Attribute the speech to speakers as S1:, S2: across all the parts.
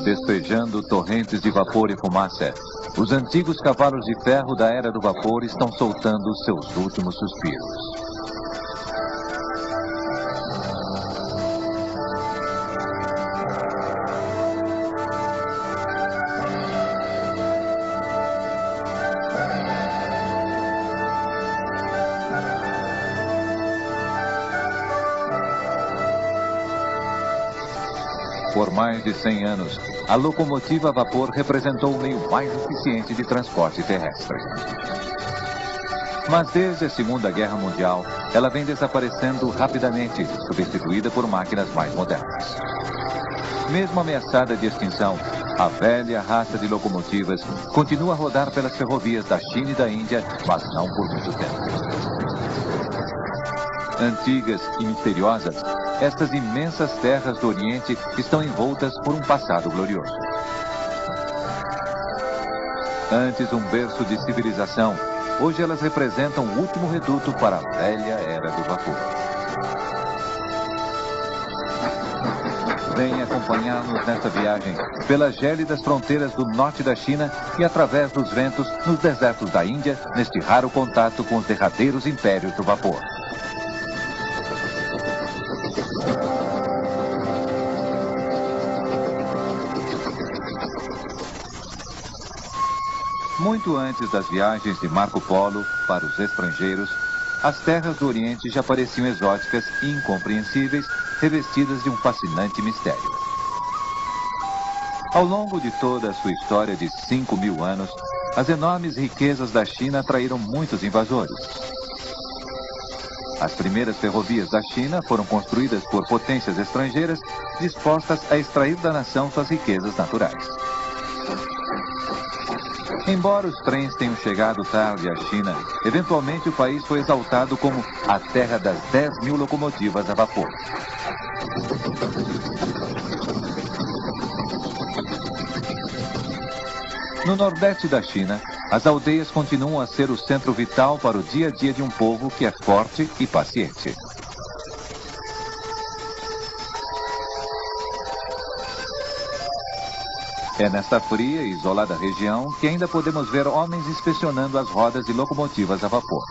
S1: Despejando torrentes de vapor e fumaça, os antigos cavalos de ferro da Era do Vapor estão soltando seus últimos suspiros. Por mais de 100 anos, a locomotiva a vapor representou o meio mais eficiente de transporte terrestre. Mas desde a Segunda Guerra Mundial, ela vem desaparecendo rapidamente, substituída por máquinas mais modernas. Mesmo ameaçada de extinção, a velha raça de locomotivas continua a rodar pelas ferrovias da China e da Índia, mas não por muito tempo. Antigas e misteriosas, estas imensas terras do Oriente estão envoltas por um passado glorioso. Antes um berço de civilização, hoje elas representam o último reduto para a velha Era do Vapor. Venha acompanhar-nos nesta viagem pelas gélidas fronteiras do norte da China e através dos ventos nos desertos da Índia, neste raro contato com os derradeiros impérios do vapor. Muito antes das viagens de Marco Polo para os estrangeiros, as terras do Oriente já pareciam exóticas e incompreensíveis, revestidas de um fascinante mistério. Ao longo de toda a sua história de 5.000 anos, as enormes riquezas da China atraíram muitos invasores. As primeiras ferrovias da China foram construídas por potências estrangeiras dispostas a extrair da nação suas riquezas naturais. Embora os trens tenham chegado tarde à China, eventualmente o país foi exaltado como a terra das 10.000 locomotivas a vapor. No nordeste da China, as aldeias continuam a ser o centro vital para o dia a dia de um povo que é forte e paciente. É nesta fria e isolada região que ainda podemos ver homens inspecionando as rodas de locomotivas a vapor.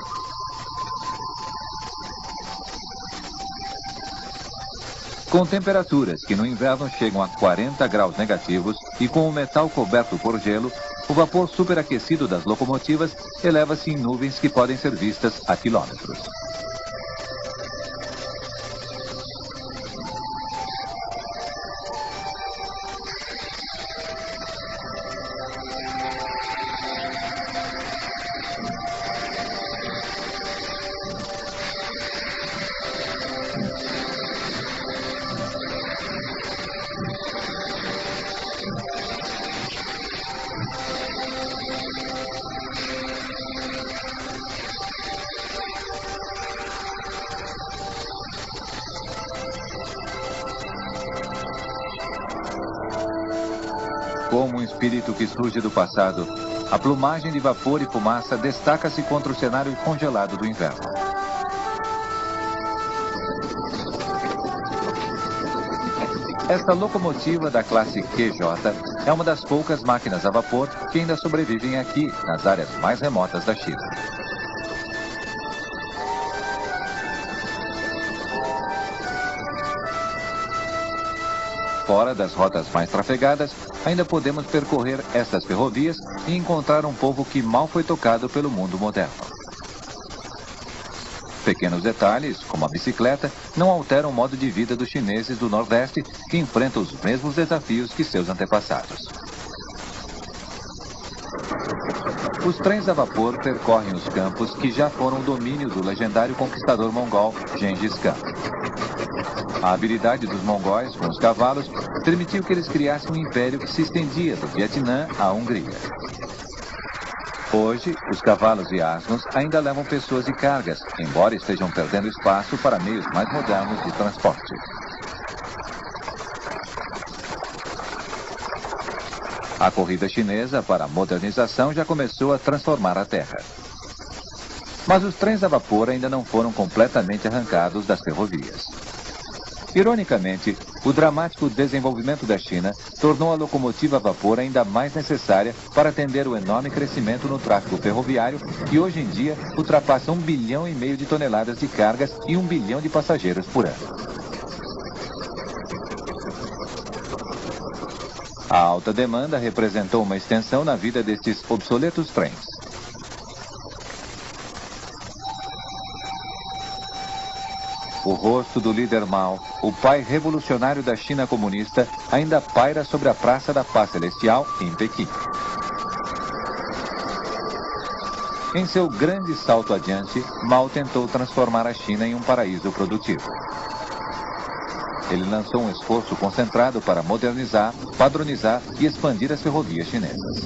S1: Com temperaturas que no inverno chegam a 40 graus negativos e com o metal coberto por gelo, o vapor superaquecido das locomotivas eleva-se em nuvens que podem ser vistas a quilômetros. Como um espírito que surge do passado, a plumagem de vapor e fumaça destaca-se contra o cenário congelado do inverno. Esta locomotiva da classe QJ é uma das poucas máquinas a vapor que ainda sobrevivem aqui, nas áreas mais remotas da China. Fora das rotas mais trafegadas, ainda podemos percorrer estas ferrovias e encontrar um povo que mal foi tocado pelo mundo moderno. Pequenos detalhes, como a bicicleta, não alteram o modo de vida dos chineses do Nordeste, que enfrentam os mesmos desafios que seus antepassados. Os trens a vapor percorrem os campos que já foram o domínio do legendário conquistador mongol Gengis Khan. A habilidade dos mongóis com os cavalos permitiu que eles criassem um império que se estendia do Vietnã à Hungria. Hoje, os cavalos e asnos ainda levam pessoas e cargas, embora estejam perdendo espaço para meios mais modernos de transporte. A corrida chinesa para a modernização já começou a transformar a terra. Mas os trens a vapor ainda não foram completamente arrancados das ferrovias. Ironicamente, o dramático desenvolvimento da China tornou a locomotiva a vapor ainda mais necessária para atender o enorme crescimento no tráfego ferroviário e hoje em dia ultrapassa 1,5 bilhão de toneladas de cargas e 1 bilhão de passageiros por ano. A alta demanda representou uma extensão na vida destes obsoletos trens. O rosto do líder Mao, o pai revolucionário da China comunista, ainda paira sobre a Praça da Paz Celestial, em Pequim. Em seu grande salto adiante, Mao tentou transformar a China em um paraíso produtivo. Ele lançou um esforço concentrado para modernizar, padronizar e expandir as ferrovias chinesas.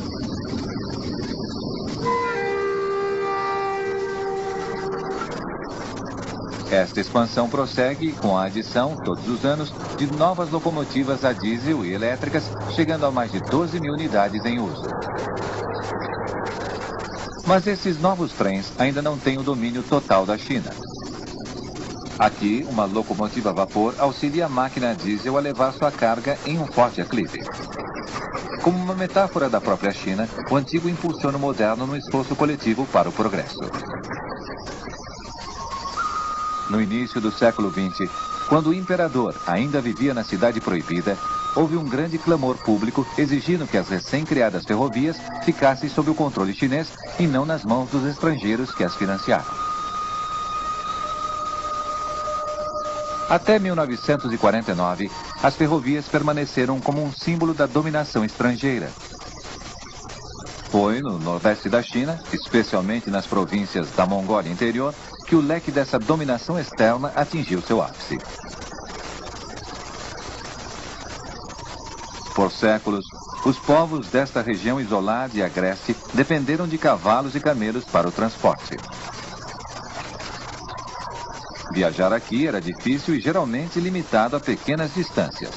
S1: Esta expansão prossegue com a adição, todos os anos, de novas locomotivas a diesel e elétricas, chegando a mais de 12 mil unidades em uso. Mas esses novos trens ainda não têm o domínio total da China. Aqui, uma locomotiva a vapor auxilia a máquina a diesel a levar sua carga em um forte aclive. Como uma metáfora da própria China, o antigo impulsiona o moderno no esforço coletivo para o progresso. No início do século XX, quando o imperador ainda vivia na Cidade Proibida, houve um grande clamor público exigindo que as recém-criadas ferrovias ficassem sob o controle chinês e não nas mãos dos estrangeiros que as financiaram. Até 1949, as ferrovias permaneceram como um símbolo da dominação estrangeira. Foi no nordeste da China, especialmente nas províncias da Mongólia Interior, que o leque dessa dominação externa atingiu seu ápice. Por séculos, os povos desta região isolada e agreste dependeram de cavalos e camelos para o transporte. Viajar aqui era difícil e geralmente limitado a pequenas distâncias.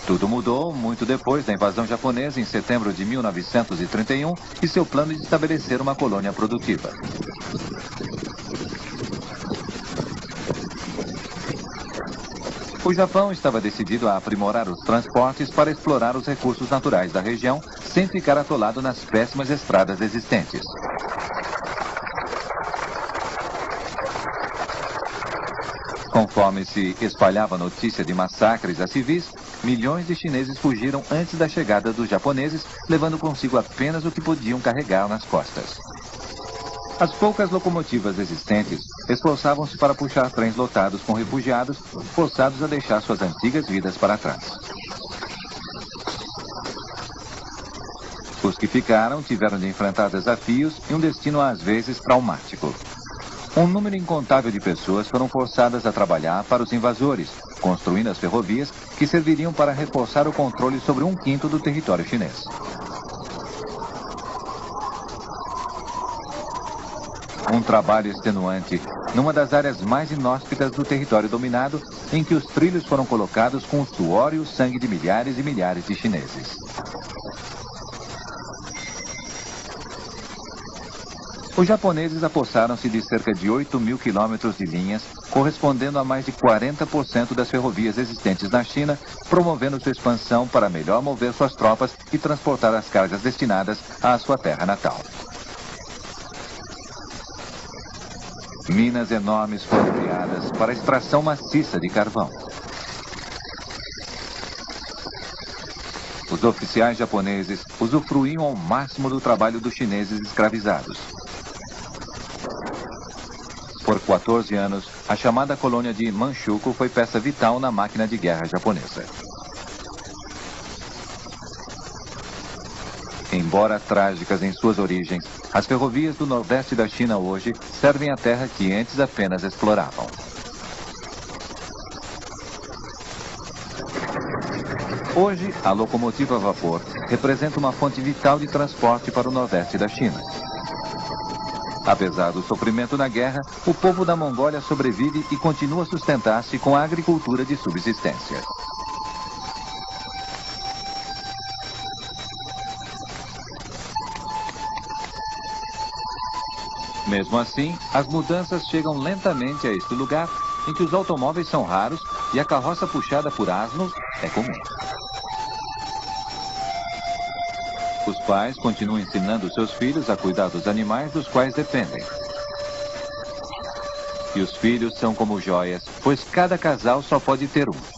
S1: Tudo mudou muito depois da invasão japonesa em setembro de 1931 e seu plano de estabelecer uma colônia produtiva. O Japão estava decidido a aprimorar os transportes para explorar os recursos naturais da região, sem ficar atolado nas péssimas estradas existentes. Conforme se espalhava a notícia de massacres a civis, milhões de chineses fugiram antes da chegada dos japoneses, levando consigo apenas o que podiam carregar nas costas. As poucas locomotivas existentes esforçavam-se para puxar trens lotados com refugiados, forçados a deixar suas antigas vidas para trás. Os que ficaram tiveram de enfrentar desafios e um destino às vezes traumático. Um número incontável de pessoas foram forçadas a trabalhar para os invasores, construindo as ferrovias que serviriam para reforçar o controle sobre 1/5 do território chinês. Um trabalho extenuante numa das áreas mais inóspitas do território dominado, em que os trilhos foram colocados com o suor e o sangue de milhares e milhares de chineses. Os japoneses apossaram-se de cerca de 8 mil quilômetros de linhas, correspondendo a mais de 40% das ferrovias existentes na China, promovendo sua expansão para melhor mover suas tropas e transportar as cargas destinadas à sua terra natal. Minas enormes foram criadas para a extração maciça de carvão. Os oficiais japoneses usufruíam ao máximo do trabalho dos chineses escravizados. Por 14 anos, a chamada colônia de Manchukuo foi peça vital na máquina de guerra japonesa. Embora trágicas em suas origens, as ferrovias do nordeste da China hoje servem a terra que antes apenas exploravam. Hoje, a locomotiva a vapor representa uma fonte vital de transporte para o nordeste da China. Apesar do sofrimento na guerra, o povo da Mongólia sobrevive e continua a sustentar-se com a agricultura de subsistência. Mesmo assim, as mudanças chegam lentamente a este lugar em que os automóveis são raros e a carroça puxada por asnos é comum. Os pais continuam ensinando seus filhos a cuidar dos animais dos quais dependem. E os filhos são como joias, pois cada casal só pode ter um.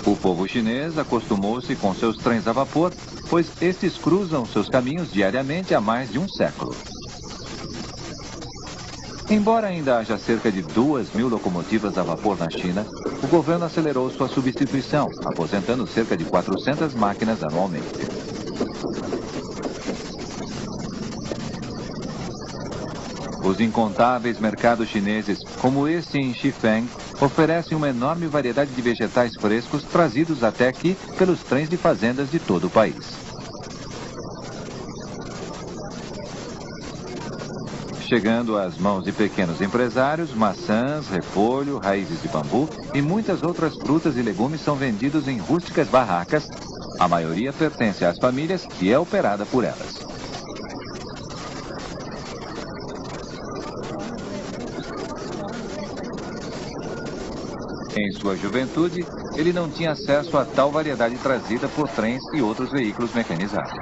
S1: O povo chinês acostumou-se com seus trens a vapor, pois estes cruzam seus caminhos diariamente há mais de um século. Embora ainda haja cerca de 2.000 locomotivas a vapor na China, o governo acelerou sua substituição, aposentando cerca de 400 máquinas anualmente. Os incontáveis mercados chineses, como este em Xifeng, oferecem uma enorme variedade de vegetais frescos trazidos até aqui pelos trens de fazendas de todo o país. Chegando às mãos de pequenos empresários, maçãs, repolho, raízes de bambu e muitas outras frutas e legumes são vendidos em rústicas barracas. A maioria pertence às famílias e é operada por elas. Em sua juventude, ele não tinha acesso a tal variedade trazida por trens e outros veículos mecanizados.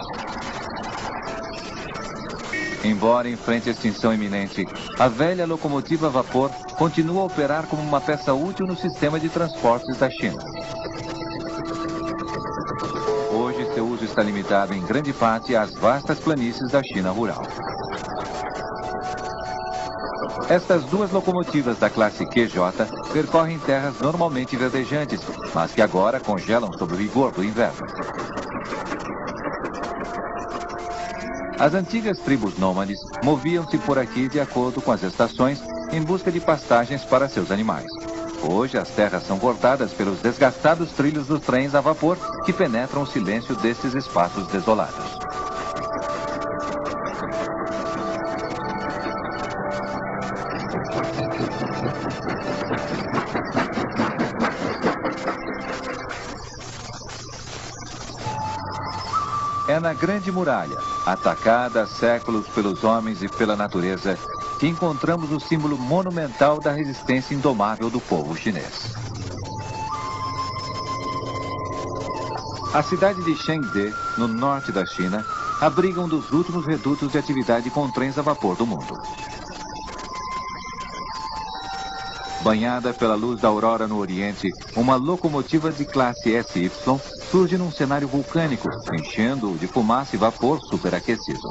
S1: Embora enfrente a extinção iminente, a velha locomotiva a vapor continua a operar como uma peça útil no sistema de transportes da China. Hoje, seu uso está limitado em grande parte às vastas planícies da China rural. Estas duas locomotivas da classe QJ percorrem terras normalmente verdejantes, mas que agora congelam sob o rigor do inverno. As antigas tribos nômades moviam-se por aqui de acordo com as estações em busca de pastagens para seus animais. Hoje as terras são cortadas pelos desgastados trilhos dos trens a vapor que penetram o silêncio destes espaços desolados. É na Grande Muralha, atacada há séculos pelos homens e pela natureza, que encontramos o símbolo monumental da resistência indomável do povo chinês. A cidade de Chengde, no norte da China, abriga um dos últimos redutos de atividade com trens a vapor do mundo. Banhada pela luz da aurora no oriente, uma locomotiva de classe SY surge num cenário vulcânico, enchendo-o de fumaça e vapor superaquecido.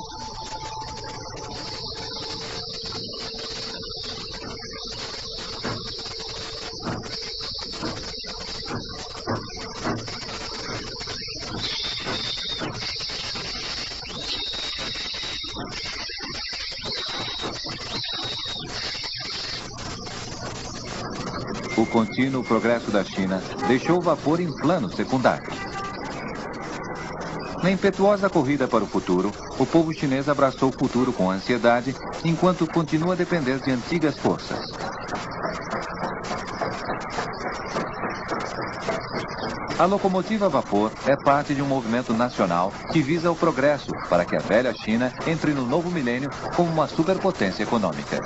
S1: O contínuo progresso da China deixou o vapor em plano secundário. Na impetuosa corrida para o futuro, o povo chinês abraçou o futuro com ansiedade, enquanto continua a depender de antigas forças. A locomotiva a vapor é parte de um movimento nacional que visa o progresso para que a velha China entre no novo milênio como uma superpotência econômica.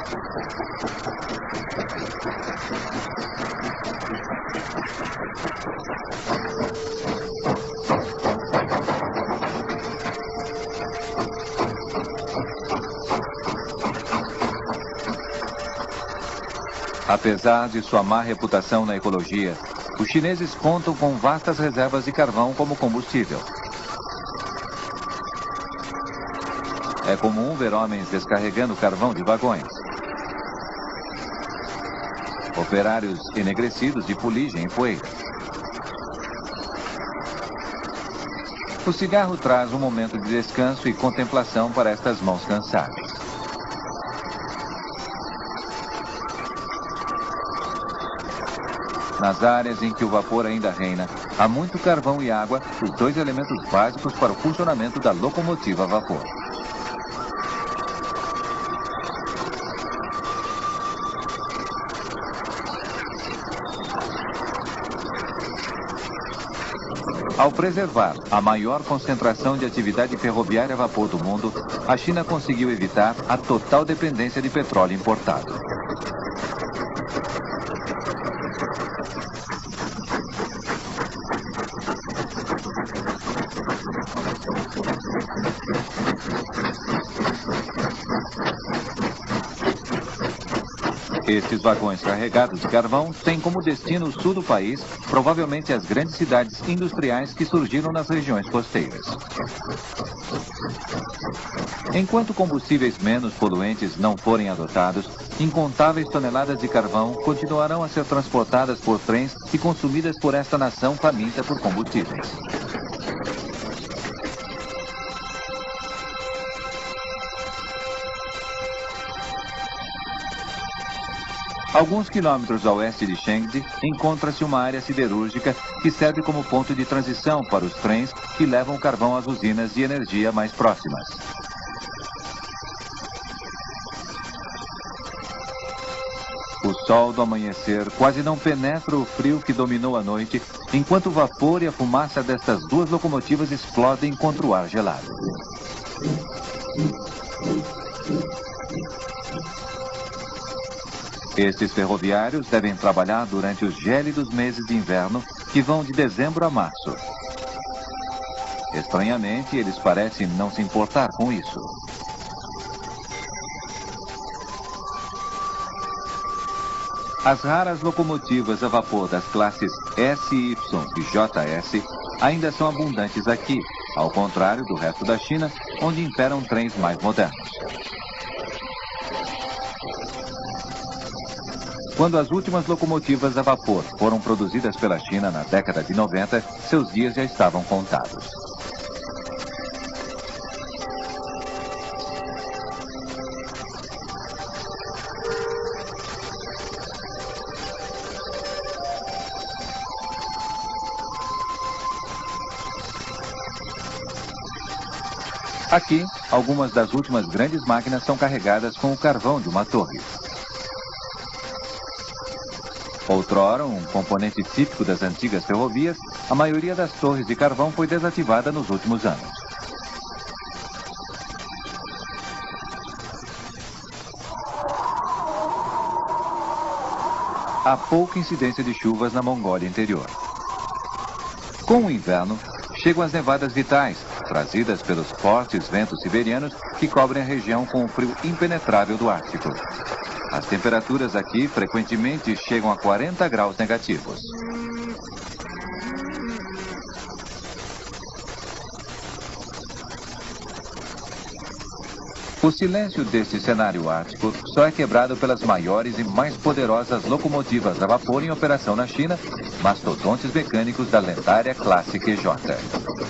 S1: Apesar de sua má reputação na ecologia, os chineses contam com vastas reservas de carvão como combustível. É comum ver homens descarregando carvão de vagões. Operários enegrecidos de fuligem e poeira. O cigarro traz um momento de descanso e contemplação para estas mãos cansadas. Nas áreas em que o vapor ainda reina, há muito carvão e água, os dois elementos básicos para o funcionamento da locomotiva a vapor. Ao preservar a maior concentração de atividade ferroviária a vapor do mundo, a China conseguiu evitar a total dependência de petróleo importado. Estes vagões carregados de carvão têm como destino o sul do país, provavelmente as grandes cidades industriais que surgiram nas regiões costeiras. Enquanto combustíveis menos poluentes não forem adotados, incontáveis toneladas de carvão continuarão a ser transportadas por trens e consumidas por esta nação faminta por combustíveis. Alguns quilômetros a oeste de Chengde, encontra-se uma área siderúrgica que serve como ponto de transição para os trens que levam carvão às usinas de energia mais próximas. O sol do amanhecer quase não penetra o frio que dominou a noite, enquanto o vapor e a fumaça destas duas locomotivas explodem contra o ar gelado. Estes ferroviários devem trabalhar durante os gélidos meses de inverno, que vão de dezembro a março. Estranhamente, eles parecem não se importar com isso. As raras locomotivas a vapor das classes S, Y e JS ainda são abundantes aqui, ao contrário do resto da China, onde imperam trens mais modernos. Quando as últimas locomotivas a vapor foram produzidas pela China na década de 90, seus dias já estavam contados. Aqui, algumas das últimas grandes máquinas são carregadas com o carvão de uma torre. Outrora, um componente típico das antigas ferrovias, a maioria das torres de carvão foi desativada nos últimos anos. Há pouca incidência de chuvas na Mongólia Interior. Com o inverno, chegam as nevadas vitais, trazidas pelos fortes ventos siberianos que cobrem a região com o frio impenetrável do Ártico. As temperaturas aqui frequentemente chegam a 40 graus negativos. O silêncio deste cenário ártico só é quebrado pelas maiores e mais poderosas locomotivas a vapor em operação na China, mastodontes mecânicos da lendária classe QJ.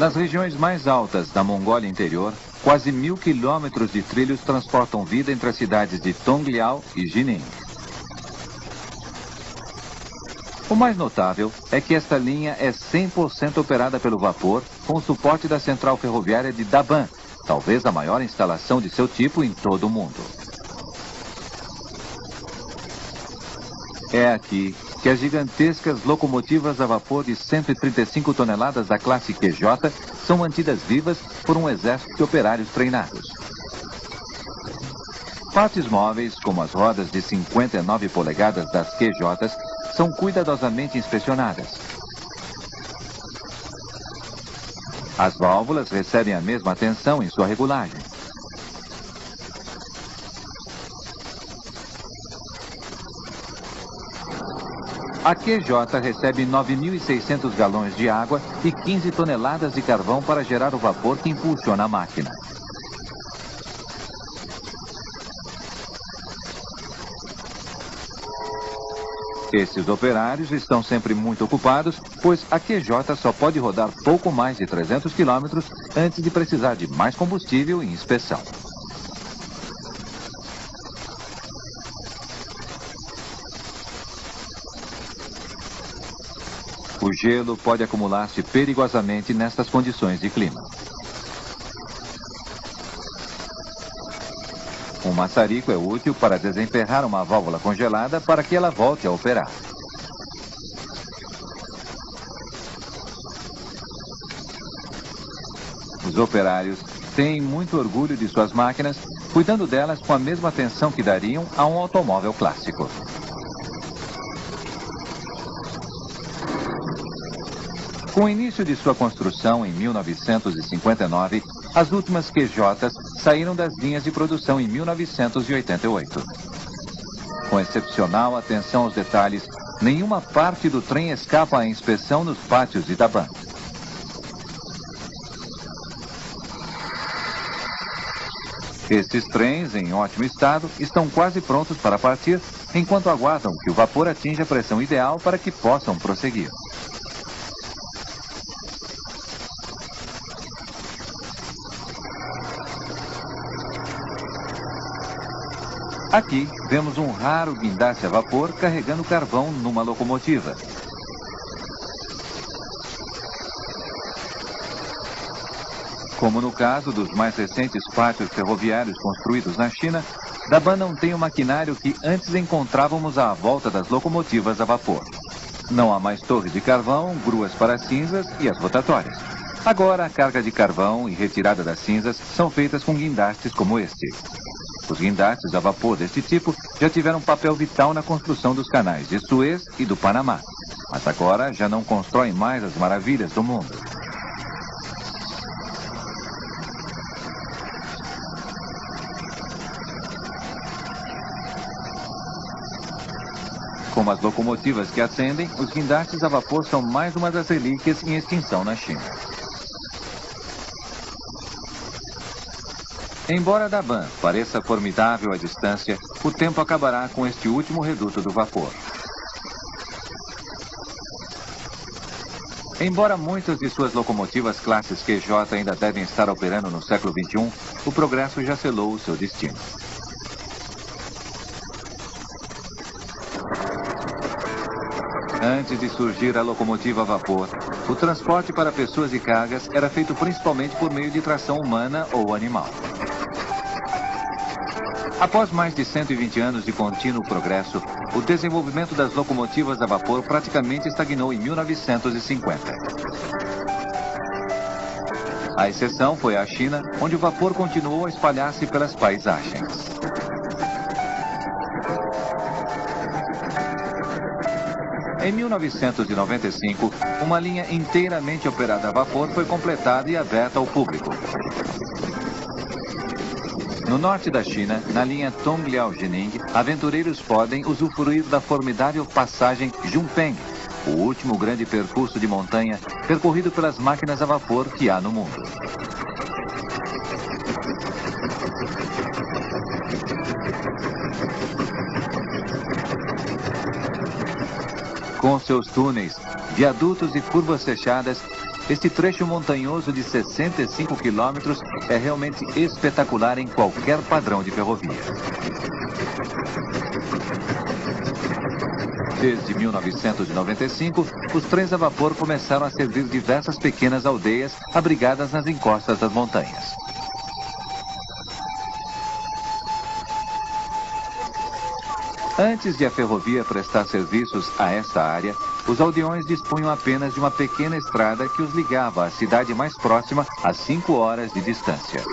S1: Nas regiões mais altas da Mongólia Interior, quase 1000 quilômetros de trilhos transportam vida entre as cidades de Tongliao e Jining. O mais notável é que esta linha é 100% operada pelo vapor, com o suporte da central ferroviária de Daban, talvez a maior instalação de seu tipo em todo o mundo. É aqui que as gigantescas locomotivas a vapor de 135 toneladas da classe QJ são mantidas vivas por um exército de operários treinados. Partes móveis, como as rodas de 59 polegadas das QJs, são cuidadosamente inspecionadas. As válvulas recebem a mesma atenção em sua regulagem. A QJ recebe 9.600 galões de água e 15 toneladas de carvão para gerar o vapor que impulsiona a máquina. Esses operários estão sempre muito ocupados, pois a QJ só pode rodar pouco mais de 300 quilômetros antes de precisar de mais combustível e inspeção. O gelo pode acumular-se perigosamente nestas condições de clima. Um maçarico é útil para desemperrar uma válvula congelada para que ela volte a operar. Os operários têm muito orgulho de suas máquinas, cuidando delas com a mesma atenção que dariam a um automóvel clássico. Com o início de sua construção em 1959, as últimas QJs saíram das linhas de produção em 1988. Com excepcional atenção aos detalhes, nenhuma parte do trem escapa à inspeção nos pátios de Daban. Estes trens, em ótimo estado, estão quase prontos para partir, enquanto aguardam que o vapor atinja a pressão ideal para que possam prosseguir. Aqui, vemos um raro guindaste a vapor carregando carvão numa locomotiva. Como no caso dos mais recentes pátios ferroviários construídos na China, Daban não tem o maquinário que antes encontrávamos à volta das locomotivas a vapor. Não há mais torres de carvão, gruas para cinzas e as rotatórias. Agora, a carga de carvão e retirada das cinzas são feitas com guindastes como este. Os guindastes a vapor deste tipo já tiveram um papel vital na construção dos canais de Suez e do Panamá, mas agora já não constroem mais as maravilhas do mundo. Como as locomotivas que acendem, os guindastes a vapor são mais uma das relíquias em extinção na China. Embora Daban pareça formidável à distância, o tempo acabará com este último reduto do vapor. Embora muitas de suas locomotivas classes QJ ainda devem estar operando no século XXI, o progresso já selou o seu destino. Antes de surgir a locomotiva a vapor, o transporte para pessoas e cargas era feito principalmente por meio de tração humana ou animal. Após mais de 120 anos de contínuo progresso, o desenvolvimento das locomotivas a vapor praticamente estagnou em 1950. A exceção foi a China, onde o vapor continuou a espalhar-se pelas paisagens. Em 1995, uma linha inteiramente operada a vapor foi completada e aberta ao público. No norte da China, na linha Tongliao-Jining, aventureiros podem usufruir da formidável passagem Zhongpeng, o último grande percurso de montanha percorrido pelas máquinas a vapor que há no mundo. Com seus túneis, viadutos e curvas fechadas, este trecho montanhoso de 65 quilômetros é realmente espetacular em qualquer padrão de ferrovia. Desde 1995, os trens a vapor começaram a servir diversas pequenas aldeias abrigadas nas encostas das montanhas. Antes de a ferrovia prestar serviços a esta área, os aldeões dispunham apenas de uma pequena estrada que os ligava à cidade mais próxima a 5 horas de distância.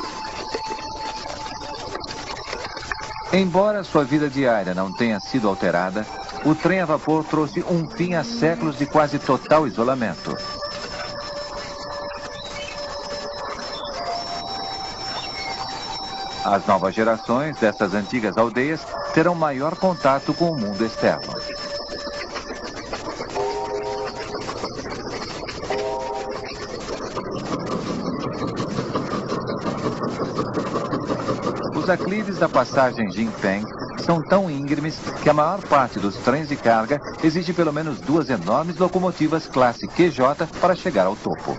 S1: Embora sua vida diária não tenha sido alterada, o trem a vapor trouxe um fim a séculos de quase total isolamento. As novas gerações dessas antigas aldeias terão maior contato com o mundo externo. Os aclives da passagem Jinpeng são tão íngremes que a maior parte dos trens de carga exige pelo menos 2 enormes locomotivas classe QJ para chegar ao topo.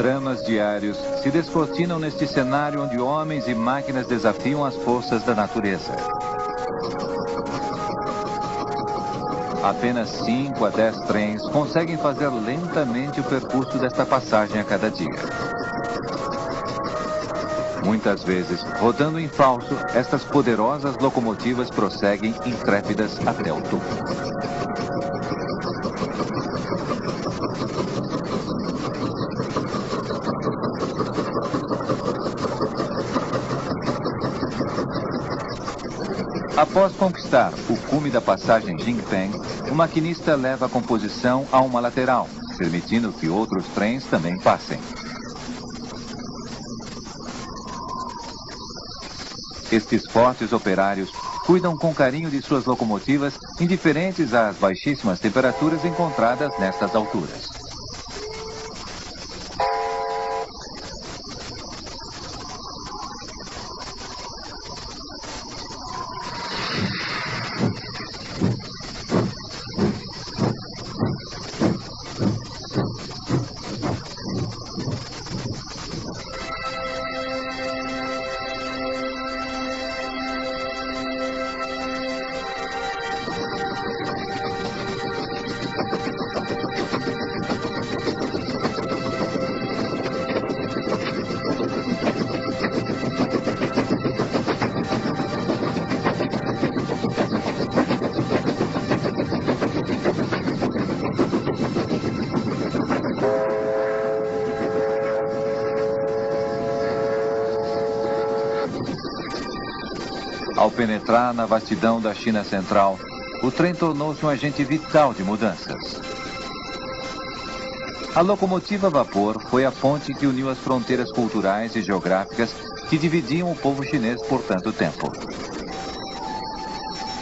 S1: dramas diários se descortinam neste cenário onde homens e máquinas desafiam as forças da natureza. Apenas 5 a 10 trens conseguem fazer lentamente o percurso desta passagem a cada dia. Muitas vezes, rodando em falso, estas poderosas locomotivas prosseguem intrépidas até o topo. Após conquistar o cume da passagem Jingpeng, o maquinista leva a composição a uma lateral, permitindo que outros trens também passem. Estes fortes operários cuidam com carinho de suas locomotivas, indiferentes às baixíssimas temperaturas encontradas nestas alturas. Ao penetrar na vastidão da China Central, o trem tornou-se um agente vital de mudanças. A locomotiva a vapor foi a ponte que uniu as fronteiras culturais e geográficas que dividiam o povo chinês por tanto tempo.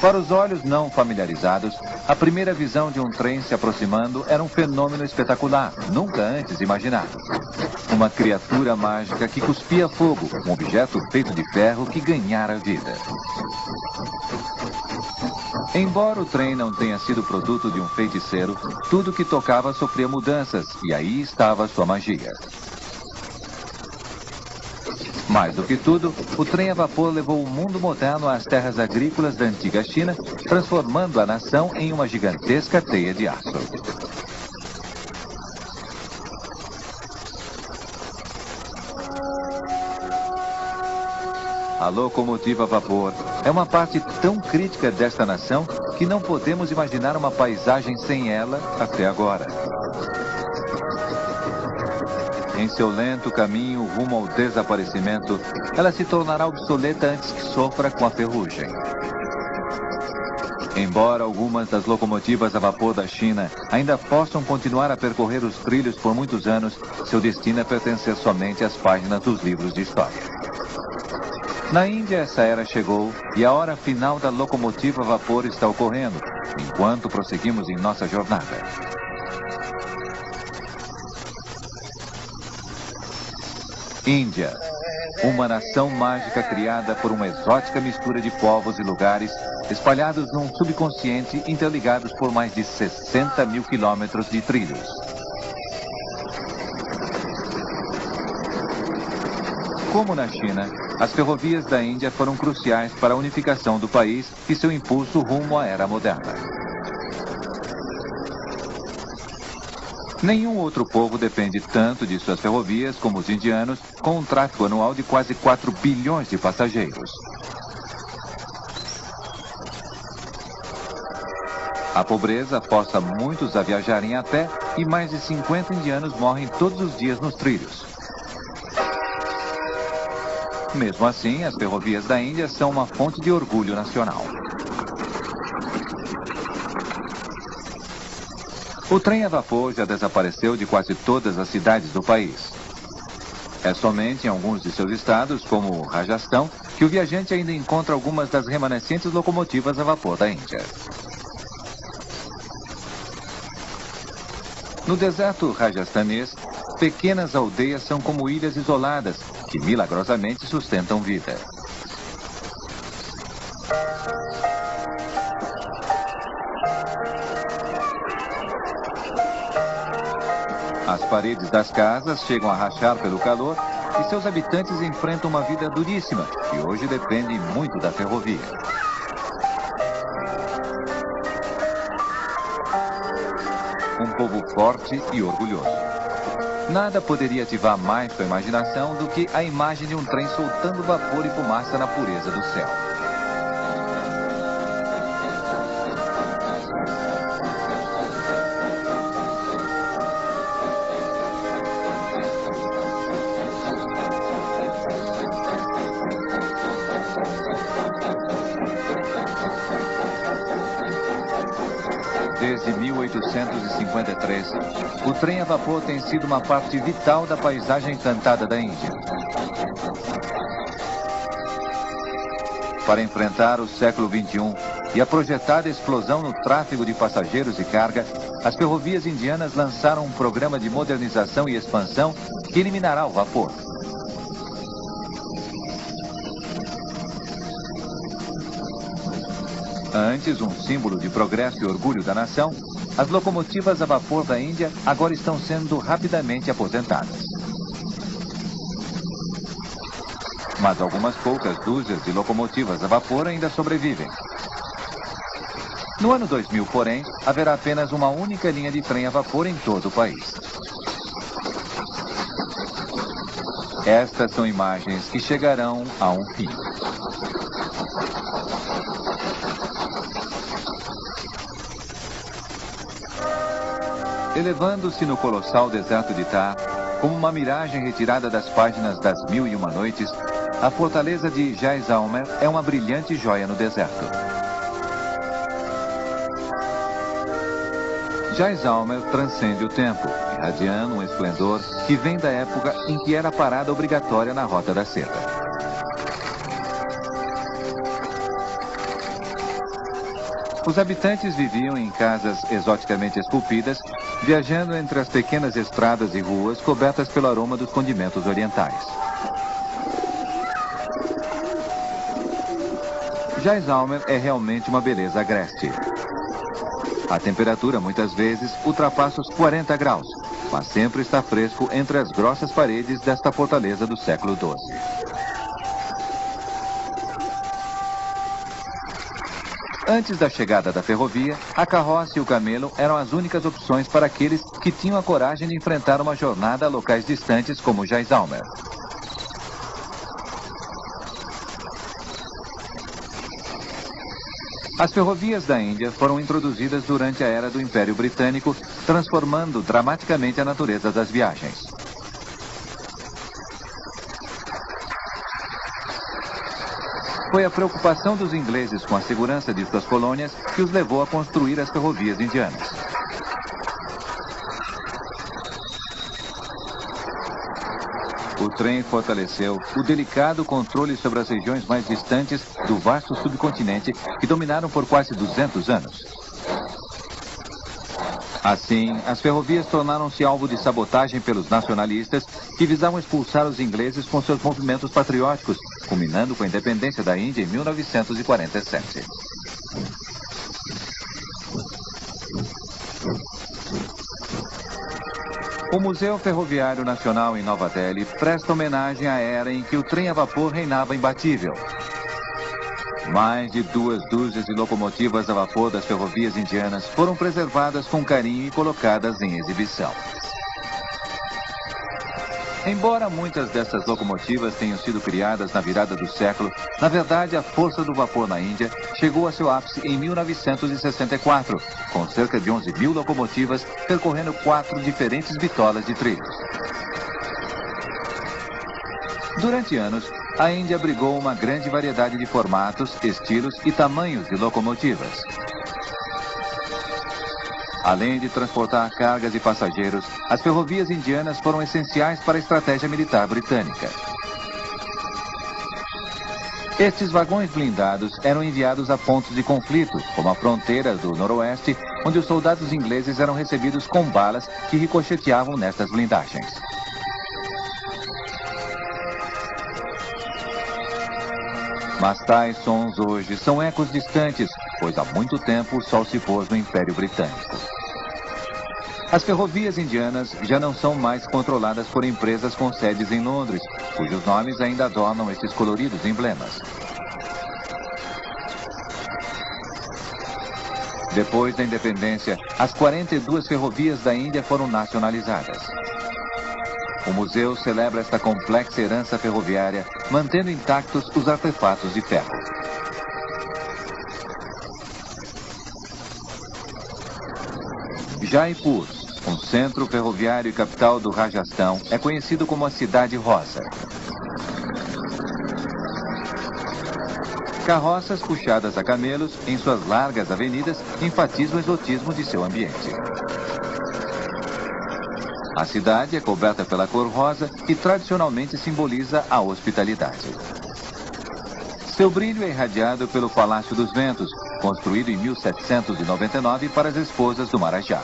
S1: Para os olhos não familiarizados, a primeira visão de um trem se aproximando era um fenômeno espetacular, nunca antes imaginado. Uma criatura mágica que cuspia fogo, um objeto feito de ferro que ganhara vida. Embora o trem não tenha sido produto de um feiticeiro, tudo que tocava sofria mudanças, e aí estava sua magia. Mais do que tudo, o trem a vapor levou o mundo moderno às terras agrícolas da antiga China, transformando a nação em uma gigantesca teia de aço. A locomotiva a vapor é uma parte tão crítica desta nação que não podemos imaginar uma paisagem sem ela até agora. Em seu lento caminho rumo ao desaparecimento, ela se tornará obsoleta antes que sofra com a ferrugem. Embora algumas das locomotivas a vapor da China ainda possam continuar a percorrer os trilhos por muitos anos, seu destino é pertencer somente às páginas dos livros de história. Na Índia, essa era chegou e a hora final da locomotiva a vapor está ocorrendo, enquanto prosseguimos em nossa jornada. Índia, uma nação mágica criada por uma exótica mistura de povos e lugares, espalhados num subconsciente interligados por mais de 60 mil quilômetros de trilhos. Como na China, as ferrovias da Índia foram cruciais para a unificação do país e seu impulso rumo à era moderna. Nenhum outro povo depende tanto de suas ferrovias como os indianos, com um tráfego anual de quase 4 bilhões de passageiros. A pobreza força muitos a viajarem a pé e mais de 50 indianos morrem todos os dias nos trilhos. Mesmo assim, as ferrovias da Índia são uma fonte de orgulho nacional. O trem a vapor já desapareceu de quase todas as cidades do país. É somente em alguns de seus estados, como o Rajastão, que o viajante ainda encontra algumas das remanescentes locomotivas a vapor da Índia. No deserto rajastanês, pequenas aldeias são como ilhas isoladas, que milagrosamente sustentam vida. As paredes das casas chegam a rachar pelo calor e seus habitantes enfrentam uma vida duríssima, que hoje depende muito da ferrovia. Um povo forte e orgulhoso. Nada poderia ativar mais sua imaginação do que a imagem de um trem soltando vapor e fumaça na pureza do céu. Desde 1853, o trem a vapor tem sido uma parte vital da paisagem encantada da Índia. Para enfrentar o século XXI e a projetada explosão no tráfego de passageiros e carga, as ferrovias indianas lançaram um programa de modernização e expansão que eliminará o vapor. Antes um símbolo de progresso e orgulho da nação, as locomotivas a vapor da Índia agora estão sendo rapidamente aposentadas. Mas algumas poucas dúzias de locomotivas a vapor ainda sobrevivem. No ano 2000, porém, haverá apenas uma única linha de trem a vapor em todo o país. Estas são imagens que chegarão a um fim. Elevando-se no colossal deserto de Thar, como uma miragem retirada das páginas das Mil e Uma Noites, a fortaleza de Jaisalmer é uma brilhante joia no deserto. Jaisalmer transcende o tempo, irradiando um esplendor que vem da época em que era parada obrigatória na Rota da Seda. Os habitantes viviam em casas exoticamente esculpidas, viajando entre as pequenas estradas e ruas cobertas pelo aroma dos condimentos orientais. Jaisalmer é realmente uma beleza agreste. A temperatura muitas vezes ultrapassa os 40 graus, mas sempre está fresco entre as grossas paredes desta fortaleza do século XII. Antes da chegada da ferrovia, a carroça e o camelo eram as únicas opções para aqueles que tinham a coragem de enfrentar uma jornada a locais distantes como Jaisalmer. As ferrovias da Índia foram introduzidas durante a era do Império Britânico, transformando dramaticamente a natureza das viagens. Foi a preocupação dos ingleses com a segurança de suas colônias que os levou a construir as ferrovias indianas. O trem fortaleceu o delicado controle sobre as regiões mais distantes do vasto subcontinente que dominaram por quase 200 anos. Assim, as ferrovias tornaram-se alvo de sabotagem pelos nacionalistas que visavam expulsar os ingleses com seus movimentos patrióticos, culminando com a independência da Índia em 1947. O Museu Ferroviário Nacional em Nova Delhi presta homenagem à era em que o trem a vapor reinava imbatível. Mais de 2 dúzias de locomotivas a vapor das ferrovias indianas foram preservadas com carinho e colocadas em exibição. Embora muitas dessas locomotivas tenham sido criadas na virada do século, na verdade a força do vapor na Índia chegou a seu ápice em 1964, com cerca de 11.000 locomotivas percorrendo 4 diferentes bitolas de trilhos. Durante anos, a Índia abrigou uma grande variedade de formatos, estilos e tamanhos de locomotivas. Além de transportar cargas e passageiros, as ferrovias indianas foram essenciais para a estratégia militar britânica. Estes vagões blindados eram enviados a pontos de conflito, como a fronteira do Noroeste, onde os soldados ingleses eram recebidos com balas que ricocheteavam nestas blindagens. Mas tais sons hoje são ecos distantes, pois há muito tempo o sol se pôs no Império Britânico. As ferrovias indianas já não são mais controladas por empresas com sedes em Londres, cujos nomes ainda adornam esses coloridos emblemas. Depois da independência, as 42 ferrovias da Índia foram nacionalizadas. O museu celebra esta complexa herança ferroviária, mantendo intactos os artefatos de ferro. Jaipur, um centro ferroviário e capital do Rajastão, é conhecido como a Cidade Rosa. Carroças puxadas a camelos em suas largas avenidas enfatizam o exotismo de seu ambiente. A cidade é coberta pela cor rosa, que tradicionalmente simboliza a hospitalidade. Seu brilho é irradiado pelo Palácio dos Ventos, construído em 1799 para as esposas do Marajá.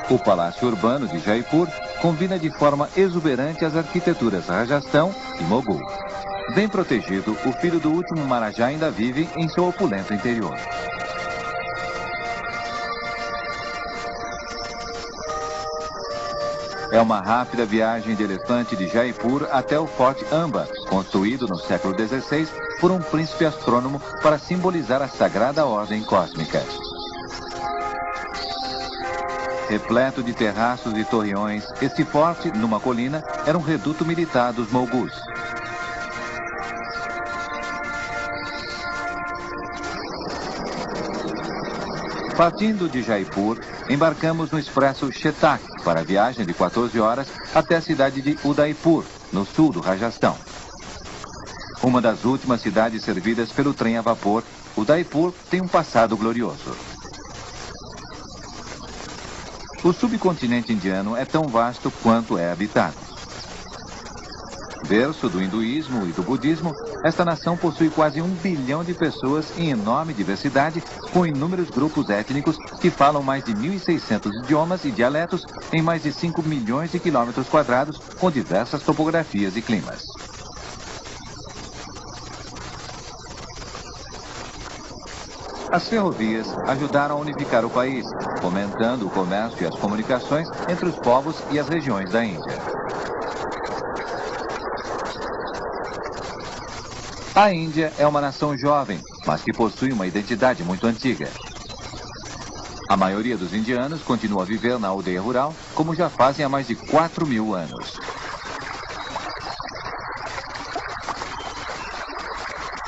S1: O Palácio Urbano de Jaipur combina de forma exuberante as arquiteturas Rajastão e Moghul. Bem protegido, o filho do último Marajá ainda vive em seu opulento interior. É uma rápida viagem de elefante de Jaipur até o Forte Amba, construído no século XVI por um príncipe astrônomo para simbolizar a sagrada ordem cósmica. Repleto de terraços e torreões, este forte, numa colina, era um reduto militar dos Moghuls. Partindo de Jaipur, embarcamos no expresso Chetak para a viagem de 14 horas até a cidade de Udaipur, no sul do Rajastão. Uma das últimas cidades servidas pelo trem a vapor, Udaipur tem um passado glorioso. O subcontinente indiano é tão vasto quanto é habitado. Berço do hinduísmo e do budismo, esta nação possui quase 1 bilhão de pessoas em enorme diversidade, com inúmeros grupos étnicos que falam mais de 1.600 idiomas e dialetos em mais de 5 milhões de quilômetros quadrados, com diversas topografias e climas. As ferrovias ajudaram a unificar o país, fomentando o comércio e as comunicações entre os povos e as regiões da Índia. A Índia é uma nação jovem, mas que possui uma identidade muito antiga. A maioria dos indianos continua a viver na aldeia rural, como já fazem há mais de 4.000 anos.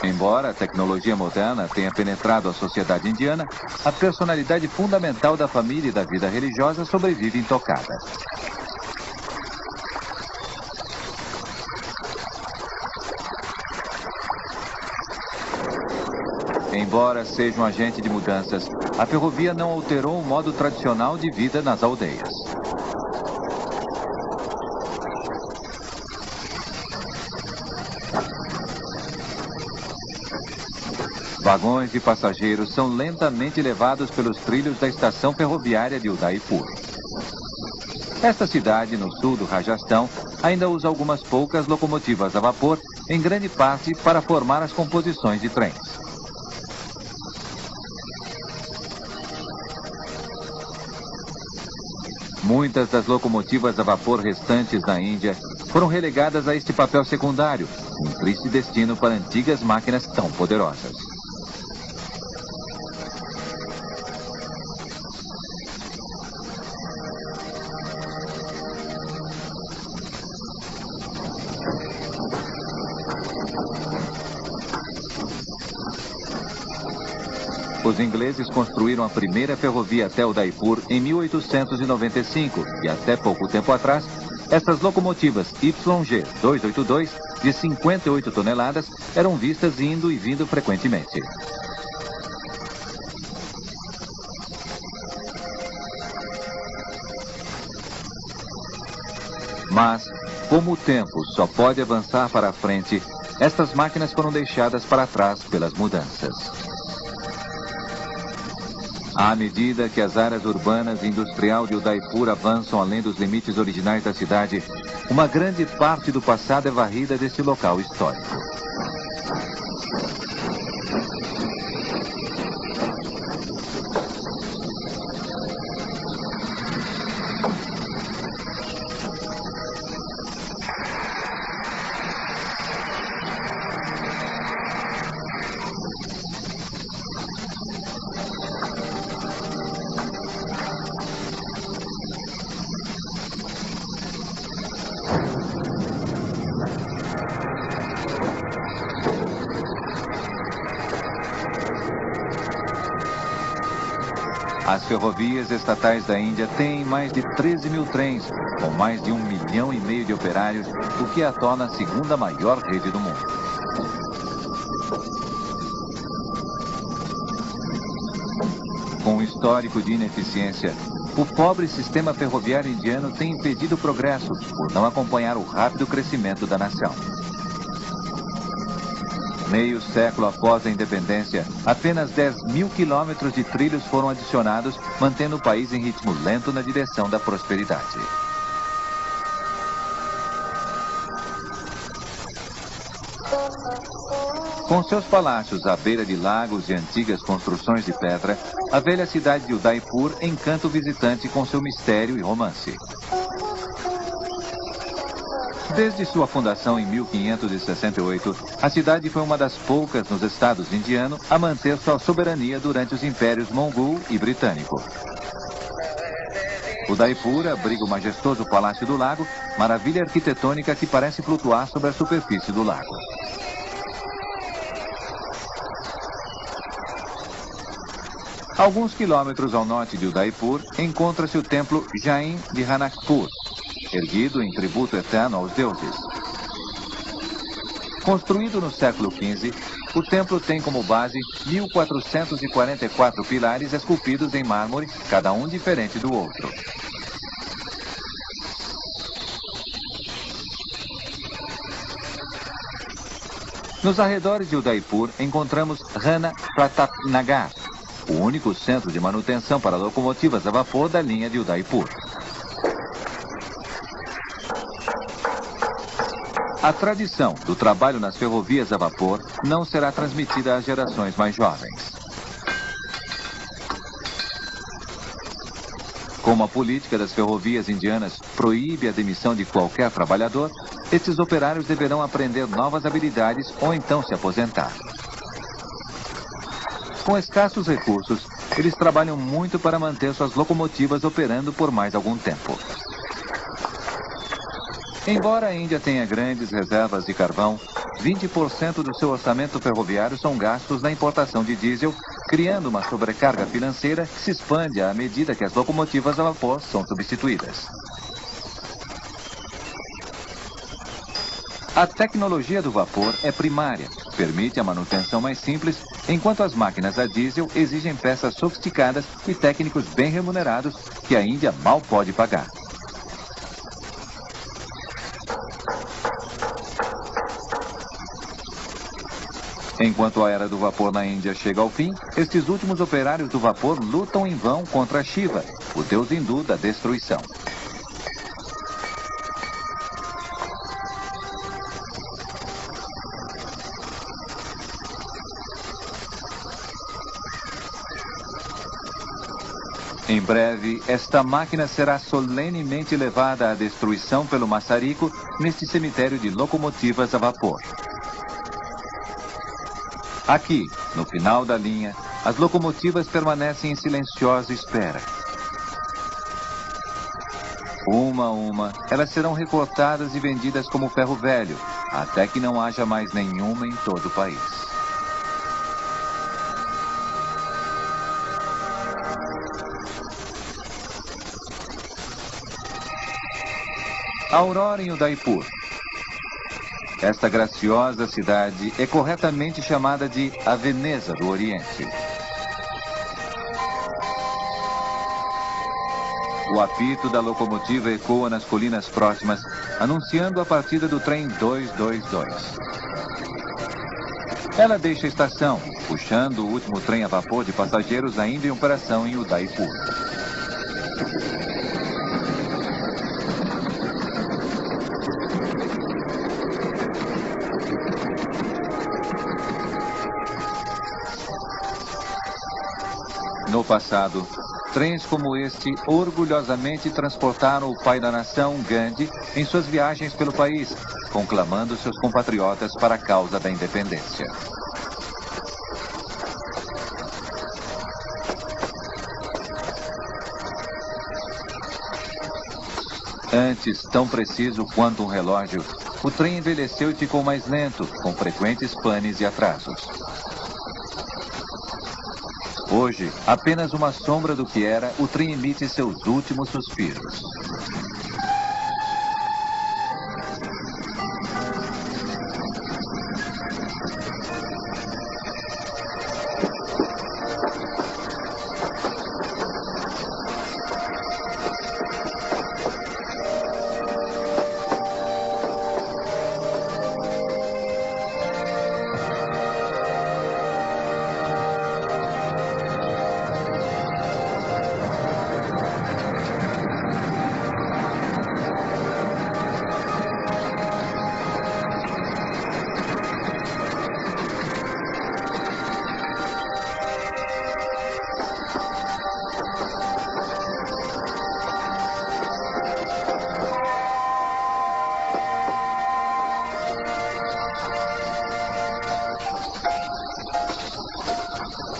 S1: Embora a tecnologia moderna tenha penetrado a sociedade indiana, a personalidade fundamental da família e da vida religiosa sobrevive intocada. Embora seja um agente de mudanças, a ferrovia não alterou o modo tradicional de vida nas aldeias. Vagões de passageiros são lentamente levados pelos trilhos da estação ferroviária de Udaipur. Esta cidade, no sul do Rajastão, ainda usa algumas poucas locomotivas a vapor, em grande parte para formar as composições de trens. Muitas das locomotivas a vapor restantes na Índia foram relegadas a este papel secundário, um triste destino para antigas máquinas tão poderosas. Os ingleses construíram a primeira ferrovia até Udaipur em 1895 e até pouco tempo atrás, essas locomotivas YG 282 de 58 toneladas eram vistas indo e vindo frequentemente. Mas, como o tempo só pode avançar para a frente, estas máquinas foram deixadas para trás pelas mudanças. À medida que as áreas urbanas e industrial de Udaipur avançam além dos limites originais da cidade, uma grande parte do passado é varrida desse local histórico. As ferrovias estatais da Índia têm mais de 13 mil trens, com mais de 1,5 milhão de operários, o que a torna a segunda maior rede do mundo. Com um histórico de ineficiência, o pobre sistema ferroviário indiano tem impedido o progresso por não acompanhar o rápido crescimento da nação. Meio século após a independência, apenas 10 mil quilômetros de trilhos foram adicionados, mantendo o país em ritmo lento na direção da prosperidade. Com seus palácios à beira de lagos e antigas construções de pedra, a velha cidade de Udaipur encanta o visitante com seu mistério e romance. Desde sua fundação em 1568, a cidade foi uma das poucas nos estados indianos a manter sua soberania durante os impérios mongol e britânico. Udaipur abriga o majestoso Palácio do Lago, maravilha arquitetônica que parece flutuar sobre a superfície do lago. Alguns quilômetros ao norte de Udaipur, encontra-se o templo Jain de Ranakpur, erguido em tributo eterno aos deuses. Construído no século XV, o templo tem como base 1.444 pilares esculpidos em mármore, cada um diferente do outro. Nos arredores de Udaipur, encontramos Rana Pratap Nagar, o único centro de manutenção para locomotivas a vapor da linha de Udaipur. A tradição do trabalho nas ferrovias a vapor não será transmitida às gerações mais jovens. Como a política das ferrovias indianas proíbe a demissão de qualquer trabalhador, esses operários deverão aprender novas habilidades ou então se aposentar. Com escassos recursos, eles trabalham muito para manter suas locomotivas operando por mais algum tempo. Embora a Índia tenha grandes reservas de carvão, 20% do seu orçamento ferroviário são gastos na importação de diesel, criando uma sobrecarga financeira que se expande à medida que as locomotivas a vapor são substituídas. A tecnologia do vapor é primária, permite a manutenção mais simples, enquanto as máquinas a diesel exigem peças sofisticadas e técnicos bem remunerados que a Índia mal pode pagar. Enquanto a era do vapor na Índia chega ao fim, estes últimos operários do vapor lutam em vão contra Shiva, o deus hindu da destruição. Em breve, esta máquina será solenemente levada à destruição pelo maçarico neste cemitério de locomotivas a vapor. Aqui, no final da linha, as locomotivas permanecem em silenciosa espera. Uma a uma, elas serão recortadas e vendidas como ferro velho, até que não haja mais nenhuma em todo o país. Aurora em Udaipur. Esta graciosa cidade é corretamente chamada de a Veneza do Oriente. O apito da locomotiva ecoa nas colinas próximas, anunciando a partida do trem 222. Ela deixa a estação, puxando o último trem a vapor de passageiros ainda em operação em Udaipur. No passado, trens como este orgulhosamente transportaram o pai da nação, Gandhi, em suas viagens pelo país, conclamando seus compatriotas para a causa da independência. Antes tão preciso quanto um relógio, o trem envelheceu e ficou mais lento, com frequentes panes e atrasos. Hoje, apenas uma sombra do que era, o trem emite seus últimos suspiros.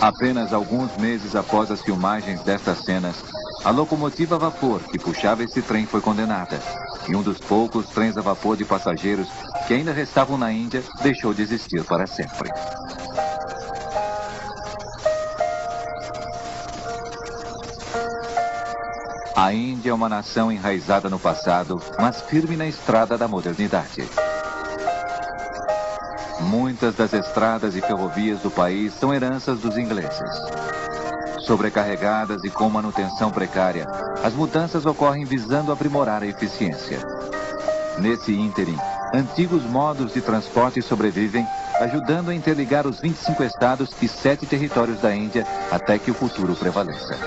S1: Apenas alguns meses após as filmagens destas cenas, a locomotiva a vapor que puxava esse trem foi condenada. E um dos poucos trens a vapor de passageiros que ainda restavam na Índia deixou de existir para sempre. A Índia é uma nação enraizada no passado, mas firme na estrada da modernidade. Muitas das estradas e ferrovias do país são heranças dos ingleses. Sobrecarregadas e com manutenção precária, as mudanças ocorrem visando aprimorar a eficiência. Nesse ínterim, antigos modos de transporte sobrevivem, ajudando a interligar os 25 estados e 7 territórios da Índia até que o futuro prevaleça.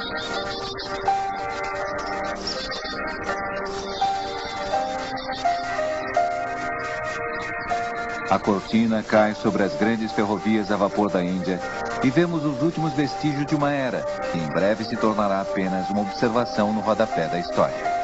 S1: A cortina cai sobre as grandes ferrovias a vapor da Índia e vemos os últimos vestígios de uma era, que em breve se tornará apenas uma observação no rodapé da história.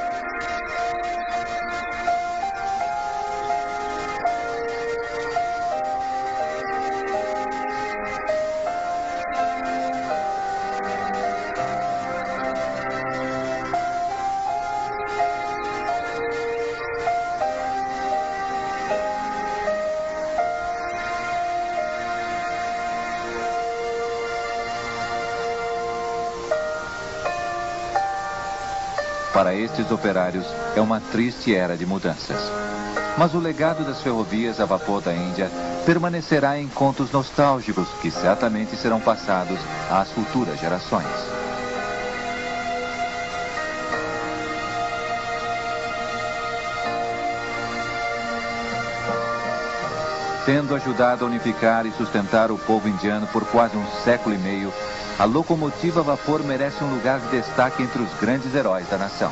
S1: Para estes operários, é uma triste era de mudanças. Mas o legado das ferrovias a vapor da Índia permanecerá em contos nostálgicos que certamente serão passados às futuras gerações. Tendo ajudado a unificar e sustentar o povo indiano por quase um século e meio, a locomotiva a vapor merece um lugar de destaque entre os grandes heróis da nação.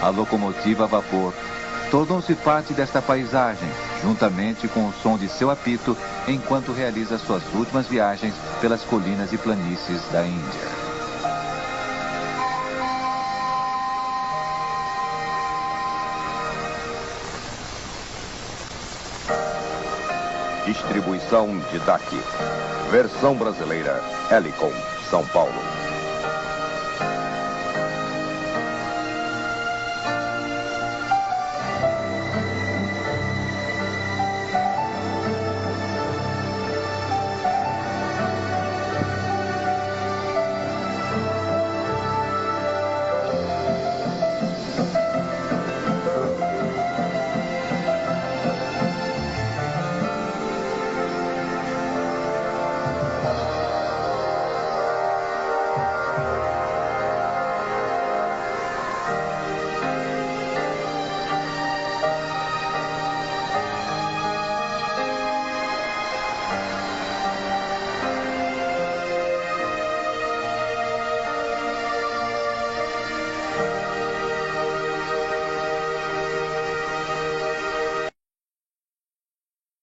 S1: A locomotiva a vapor tornou-se parte desta paisagem, juntamente com o som de seu apito, enquanto realiza suas últimas viagens pelas colinas e planícies da Índia.
S2: Distribuição de DAC. Versão brasileira, Helicon, São Paulo.